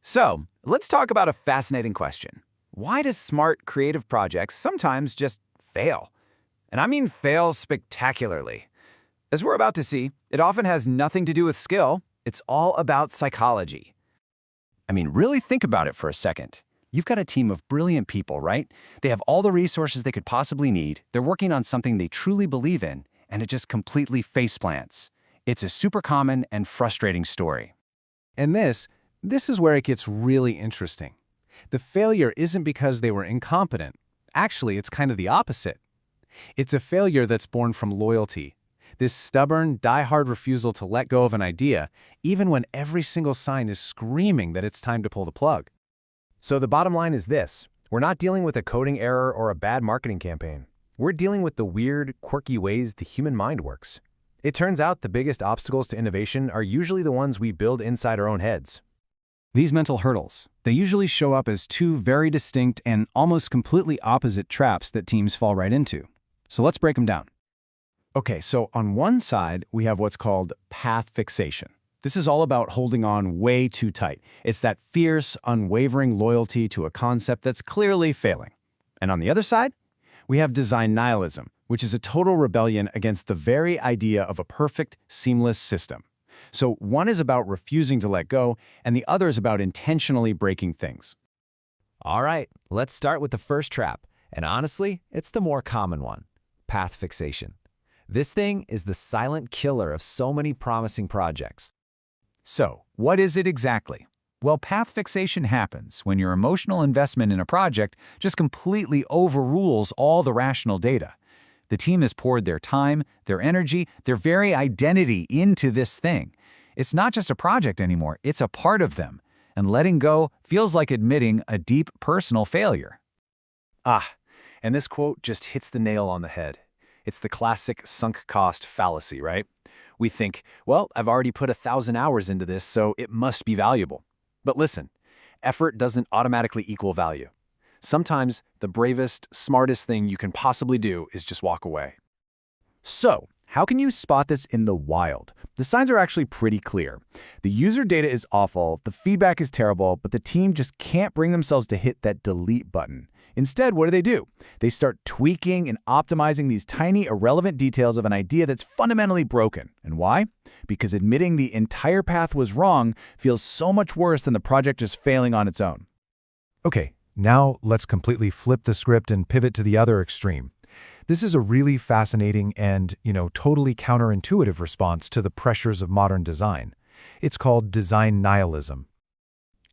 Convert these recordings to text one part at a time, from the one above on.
So, let's talk about a fascinating question. Why do smart, creative projects sometimes just fail? And I mean fail spectacularly. As we're about to see, it often has nothing to do with skill. It's all about psychology. I mean, really think about it for a second. You've got a team of brilliant people, right? They have all the resources they could possibly need. They're working on something they truly believe in, and it just completely faceplants. It's a super common and frustrating story. And this is where it gets really interesting. The failure isn't because they were incompetent. Actually, it's kind of the opposite. It's a failure that's born from loyalty. This stubborn, die-hard refusal to let go of an idea, even when every single sign is screaming that it's time to pull the plug. So the bottom line is this. We're not dealing with a coding error or a bad marketing campaign. We're dealing with the weird, quirky ways the human mind works. It turns out the biggest obstacles to innovation are usually the ones we build inside our own heads. These mental hurdles, they usually show up as two very distinct and almost completely opposite traps that teams fall right into. So let's break them down. Okay, so on one side, we have what's called path fixation. This is all about holding on way too tight. It's that fierce, unwavering loyalty to a concept that's clearly failing. And on the other side, we have design nihilism, which is a total rebellion against the very idea of a perfect, seamless system. So one is about refusing to let go, and the other is about intentionally breaking things. All right, let's start with the first trap. And honestly, it's the more common one, path fixation. This thing is the silent killer of so many promising projects. So, what is it exactly? Well, path fixation happens when your emotional investment in a project just completely overrules all the rational data. The team has poured their time, their energy, their very identity into this thing. It's not just a project anymore, it's a part of them. And letting go feels like admitting a deep personal failure. And this quote just hits the nail on the head. It's the classic sunk cost fallacy, right? We think, well, I've already put 1,000 hours into this, so it must be valuable. But listen, effort doesn't automatically equal value. Sometimes the bravest, smartest thing you can possibly do is just walk away. So, how can you spot this in the wild? The signs are actually pretty clear. The user data is awful, the feedback is terrible, but the team just can't bring themselves to hit that delete button. Instead, what do? They start tweaking and optimizing these tiny, irrelevant details of an idea that's fundamentally broken. And why? Because admitting the entire path was wrong feels so much worse than the project just failing on its own. Okay, now let's completely flip the script and pivot to the other extreme. This is a really fascinating and, totally counterintuitive response to the pressures of modern design. It's called design nihilism.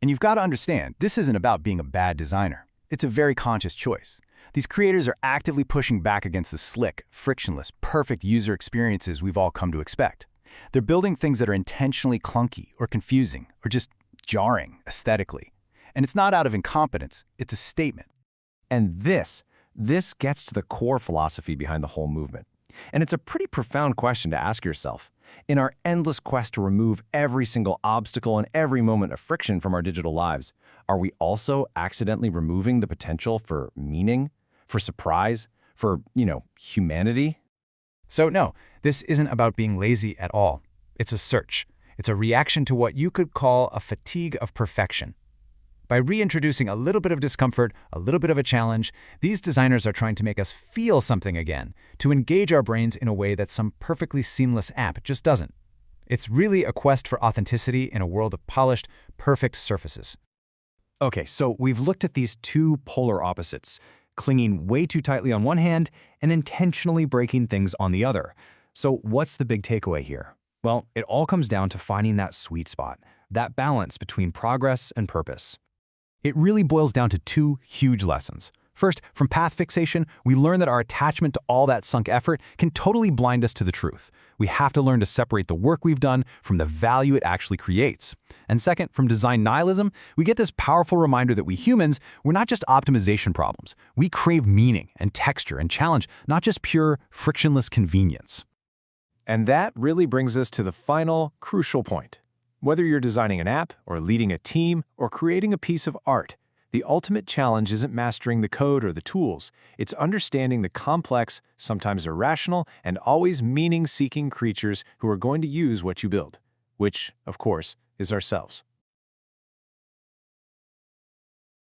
And you've got to understand, this isn't about being a bad designer. It's a very conscious choice. These creators are actively pushing back against the slick, frictionless, perfect user experiences we've all come to expect. They're building things that are intentionally clunky or confusing or just jarring aesthetically. And it's not out of incompetence, it's a statement. And this gets to the core philosophy behind the whole movement. And it's a pretty profound question to ask yourself. In our endless quest to remove every single obstacle and every moment of friction from our digital lives, are we also accidentally removing the potential for meaning, for surprise, for, humanity? So no, this isn't about being lazy at all. It's a search. It's a reaction to what you could call a fatigue of perfection. By reintroducing a little bit of discomfort, a little bit of a challenge, these designers are trying to make us feel something again, to engage our brains in a way that some perfectly seamless app just doesn't. It's really a quest for authenticity in a world of polished, perfect surfaces. Okay, so we've looked at these two polar opposites, clinging way too tightly on one hand and intentionally breaking things on the other. So what's the big takeaway here? Well, it all comes down to finding that sweet spot, that balance between progress and purpose. It really boils down to two huge lessons. First, from path fixation, we learn that our attachment to all that sunk effort can totally blind us to the truth. We have to learn to separate the work we've done from the value it actually creates. And second, from design nihilism, we get this powerful reminder that we humans, we're not just optimization problems. We crave meaning and texture and challenge, not just pure, frictionless convenience. And that really brings us to the final, crucial point. Whether you're designing an app, or leading a team, or creating a piece of art, the ultimate challenge isn't mastering the code or the tools. It's understanding the complex, sometimes irrational, and always meaning-seeking creatures who are going to use what you build, which, of course, is ourselves.